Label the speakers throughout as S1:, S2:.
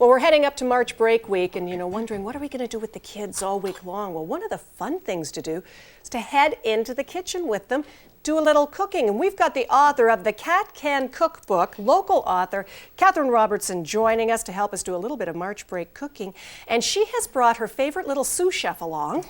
S1: Well, we're heading up to March break week and, wondering what are we going to do with the kids all week long? Well, one of the fun things to do is to head into the kitchen with them, do a little cooking. And we've got the author of the Cat Can Cookbook, local author, Catherine Robertson, joining us to help us do a little bit of March break cooking. And she has brought her favorite little Sous-Chef along.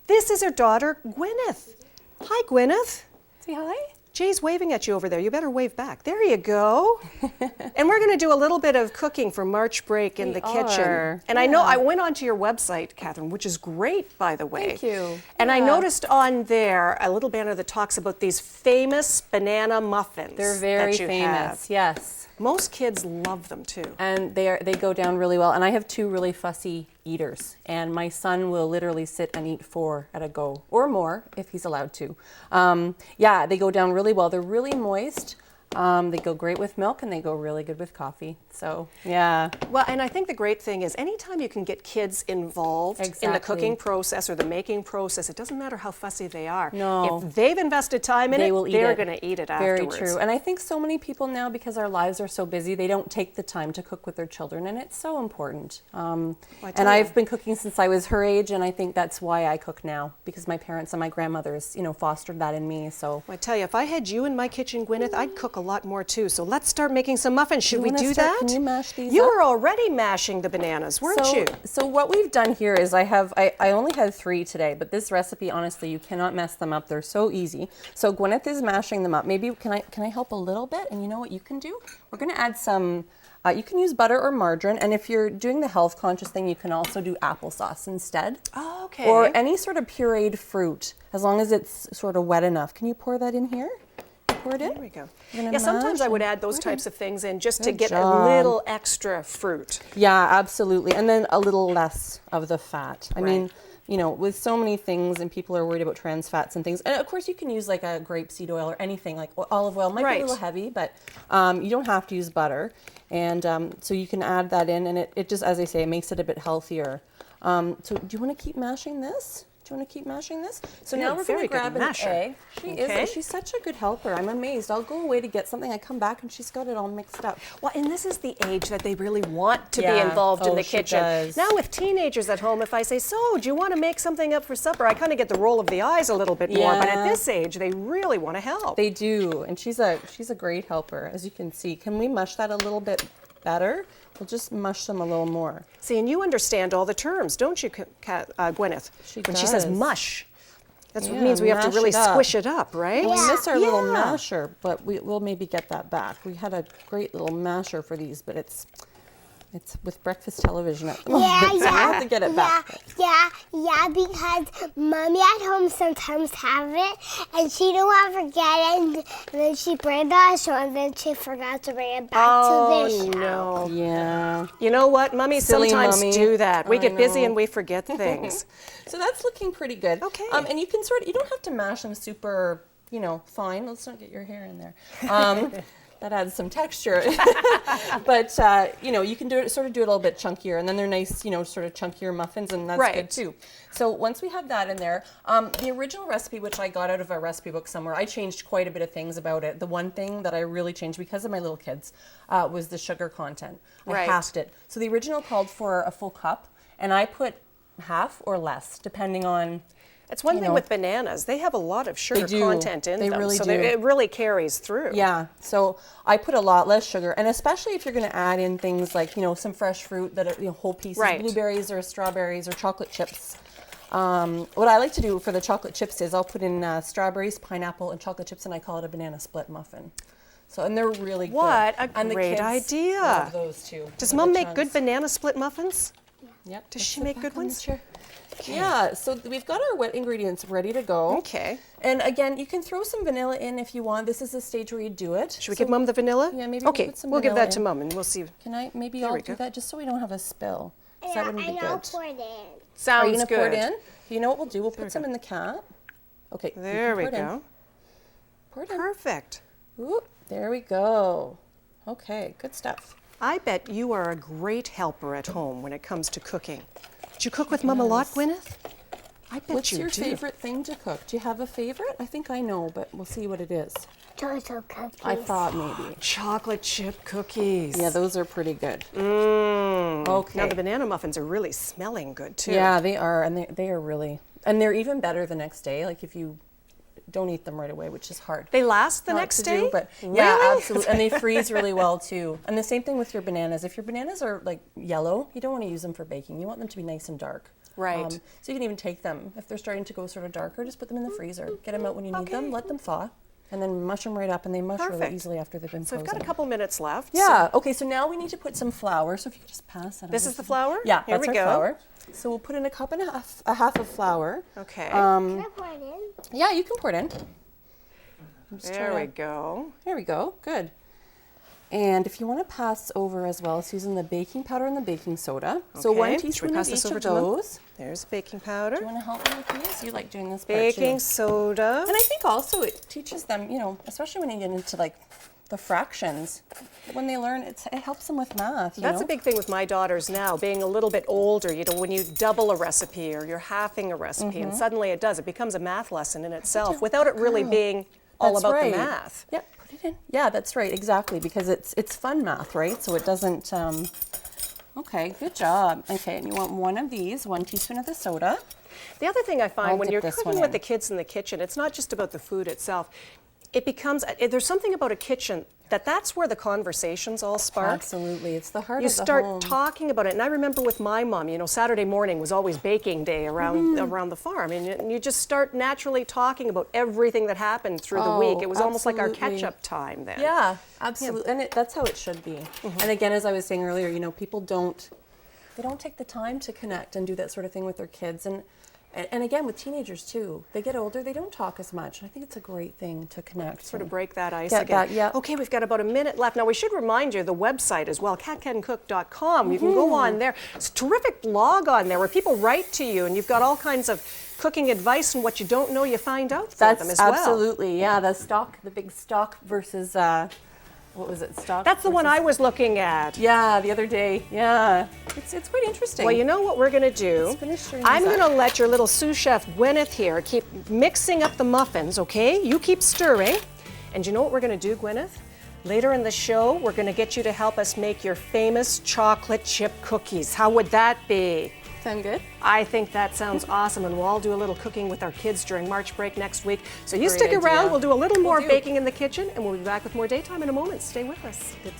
S1: This is her daughter, Gwyneth. Hi, Gwyneth.
S2: Say hi.
S1: Jay's waving at you over there. You better wave back. There you go. And we're going to do a little bit of cooking for March break in the kitchen. And I know I went onto your website, Catherine, which is great, by the way.
S2: Thank you.
S1: And I noticed on there a little banner that talks about these famous banana muffins.
S2: They're very
S1: that you
S2: famous,
S1: have.
S2: yes.
S1: Most kids love them too.
S2: And they go down really well. And I have two really fussy eaters. And my son will literally sit and eat 4 at a go, or more if he's allowed to. Yeah, they go down really well. They're really moist. They go great with milk and they go really good with coffee. So, yeah.
S1: Well, and I think the great thing is anytime you can get kids involved in the cooking process or the making process, it doesn't matter how fussy they are.
S2: No.
S1: If they've invested time in it, they're going to eat it afterwards.
S2: Very true. And I think so many people now, because our lives are so busy, they don't take the time to cook with their children, and it's so important. And I've been cooking since I was her age, and I think that's why I cook now, because my parents and my grandmothers, fostered that in me. So
S1: I tell you, if I had you in my kitchen, Gwyneth, I'd cook a lot more too. So let's start making some muffins. Should we do that?
S2: Can you mash these
S1: You
S2: up?
S1: were already mashing the bananas, weren't you?
S2: So what we've done here is I only had 3 today, but this recipe, honestly, you cannot mess them up. They're so easy. So Gwyneth is mashing them up. Maybe can I help a little bit? And you know what you can do? We're going to add some. You can use butter or margarine, and if you're doing the health conscious thing, you can also do applesauce instead.
S1: Oh, okay.
S2: Or any sort of pureed fruit, as long as it's sort of wet enough. Can you pour that in here? Pour it in.
S1: There we go. Yeah, sometimes I would add those types of things in just to get a little extra fruit.
S2: Yeah, absolutely. And then a little less of the fat. I mean, with so many things and people are worried about trans fats and things. And of course you can use like a grapeseed oil or anything, like olive oil might be a little heavy, but you don't have to use butter. And so you can add that in, and it just, as I say, it makes it a bit healthier. So do you want to keep mashing this? Do you want to keep mashing this? So now we're going to grab an egg. She's such a good helper. I'm amazed. I'll go away to get something. I come back and she's got it all mixed up.
S1: Well, and this is the age that they really want to be involved in the kitchen.
S2: Does.
S1: Now with teenagers at home, if I say, so, do you want to make something up for supper? I kind of get the roll of the eyes a little bit more, but at this age, they really want to help.
S2: They do, and she's a great helper, as you can see. Can we mush that a little bit better? We'll just mush them a little more.
S1: See, and you understand all the terms, don't you, Gwyneth? When she says mush, that's what means we have to really squish it up, right?
S2: We miss our little masher, but we'll maybe get that back. We had a great little masher for these, but it's with breakfast television at the moment, so we have to get it back.
S3: Because Mommy at home sometimes have it, and she don't want to forget it, and then she bring it on the show, and then she forgot to bring it back to the show.
S1: No.
S2: Yeah.
S1: You know what? Mummies sometimes do that. We get busy and we forget things.
S2: So that's looking pretty good.
S1: Okay.
S2: And you can you don't have to mash them super, fine. Let's not get your hair in there. That adds some texture. But, you can do it a little bit chunkier, and then they're nice, sort of chunkier muffins, and that's good too. So once we have that in there, the original recipe, which I got out of a recipe book somewhere, I changed quite a bit of things about it. The one thing that I really changed because of my little kids was the sugar content. I halved it. So the original called for a full cup, and I put half or less, depending on...
S1: It's one thing with bananas. They have a lot of sugar content in them.
S2: Really
S1: so
S2: do.
S1: It really carries through.
S2: Yeah. So I put a lot less sugar. And especially if you're going to add in things like, some fresh fruit that are whole pieces, blueberries or strawberries or chocolate chips. What I like to do for the chocolate chips is I'll put in strawberries, pineapple, and chocolate chips, and I call it a banana split muffin. So, and they're really good.
S1: What a great idea.
S2: Love those too.
S1: Does Mom make good banana split muffins?
S2: Yep.
S1: Does she make good ones?
S2: Okay. Yeah, so we've got our wet ingredients ready to go.
S1: Okay.
S2: And again, you can throw some vanilla in if you want. This is the stage where you do it.
S1: Should we give Mom the vanilla?
S2: Yeah, maybe
S1: okay,
S2: we'll put some
S1: we'll give that
S2: in.
S1: to Mom and we'll see.
S2: Can I, maybe I'll do that just so we don't have a spill.
S3: Yeah,
S2: That wouldn't be good.
S3: I'll pour it in.
S1: Sounds
S2: Are you gonna
S1: good.
S2: pour it in? You know what we'll do? We'll put some in the cap. Okay.
S1: There we go.
S2: Pour it in.
S1: Perfect.
S2: Ooh, there we go. Okay, good stuff.
S1: I bet you are a great helper at home when it comes to cooking. Did you cook with Mom a lot, Gwyneth? I bet
S2: What's
S1: you
S2: your
S1: do.
S2: favorite thing to cook? Do you have a favorite? I think I know, but we'll see what it is.
S3: Chocolate cookies.
S2: I thought maybe.
S1: Chocolate chip cookies.
S2: Yeah, those are pretty good.
S1: Okay. Now the banana muffins are really smelling good too.
S2: Yeah, they are, and they are really, and they're even better the next day. Like if you don't eat them right away, which is hard.
S1: They last the
S2: not
S1: next
S2: to
S1: day?
S2: do, but
S1: Really?
S2: yeah, absolutely, and they freeze really well too. And the same thing with your bananas. If your bananas are like yellow, you don't want to use them for baking. You want them to be nice and dark.
S1: Right.
S2: So you can even take them if they're starting to go sort of darker. Just put them in the freezer. Get them out when you need them. Let them thaw, and then mush them right up, and they mush really
S1: Perfect.
S2: easily after they've been
S1: So I've
S2: frozen.
S1: got a couple minutes left.
S2: Yeah. Okay. So now we need to put some flour. So if you could just pass that.
S1: This
S2: over
S1: is the
S2: to me.
S1: flour?
S2: Yeah.
S1: Here
S2: That's
S1: we
S2: our
S1: go.
S2: flour. So we'll put in a half of flour.
S1: Okay.
S3: Can I pour it in?
S2: Yeah, you can pour it in. Just
S1: there
S2: try
S1: we
S2: to-
S1: go.
S2: There we go. Good. And if you want to pass over as well, it's using the baking powder and the baking soda. So
S1: Okay.
S2: 1
S1: Should we
S2: teaspoon
S1: pass
S2: of
S1: this
S2: each
S1: over
S2: of
S1: to them?
S2: those.
S1: There's baking
S2: Do
S1: powder.
S2: you want to help me with these? You like doing this part
S1: Baking
S2: too.
S1: soda.
S2: And I think also it teaches them, especially when you get into like the fractions, when they learn, it helps them with math.
S1: That's a big thing with my daughters now, being a little bit older. When you double a recipe or you're halving a recipe, and suddenly it becomes a math lesson in itself without it really being all
S2: That's
S1: about
S2: right.
S1: the math.
S2: Yep, put it in. Yeah, that's right, exactly, because it's fun math, right? So it doesn't. Okay, good job. Okay, and you want one of these, 1 teaspoon of the soda.
S1: The other thing I find
S2: I'll
S1: when
S2: dip
S1: you're
S2: this
S1: cooking
S2: one
S1: with
S2: in.
S1: the kids in the kitchen, it's not just about the food itself. It becomes, there's something about a kitchen that's where the conversations all spark.
S2: Absolutely, it's the heart
S1: You
S2: of the
S1: start
S2: home.
S1: talking about it, and I remember with my mom, Saturday morning was always baking day around the farm, and you just start naturally talking about everything that happened through the week. It was almost like our
S2: absolutely.
S1: catch-up time then.
S2: Yeah, absolutely, and that's how it should be. And again, as I was saying earlier, people don't take the time to connect and do that sort of thing with their kids, and again with teenagers too. They get older, they don't talk as much. I think it's a great thing to connect.
S1: Sort of break that ice
S2: Get
S1: again.
S2: that, yeah.
S1: Okay, we've got about a minute left. Now we should remind you the website as well, catcancook.com. You can go on there. It's a terrific blog on there where people write to you, and you've got all kinds of cooking advice, and what you don't know, you find out from them as well.
S2: Absolutely, yeah. The big stock versus what was it? Stock.
S1: That's the one
S2: versus-
S1: I was looking at.
S2: Yeah, the other day. Yeah, it's quite interesting.
S1: Well, you know what we're going to do?
S2: Let's finish stirring
S1: I'm
S2: these
S1: going
S2: up.
S1: to let your little sous chef Gwyneth here keep mixing up the muffins, okay? You keep stirring. And you know what we're going to do, Gwyneth? Later in the show, we're going to get you to help us make your famous chocolate chip cookies. How would that be?
S2: Sound good?
S1: I think that sounds awesome, and we'll all do a little cooking with our kids during March break next week. So you
S2: Great
S1: stick around,
S2: idea.
S1: we'll do a little more
S2: do.
S1: baking in the kitchen, and we'll be back with more daytime in a moment. Stay with us.
S2: Good.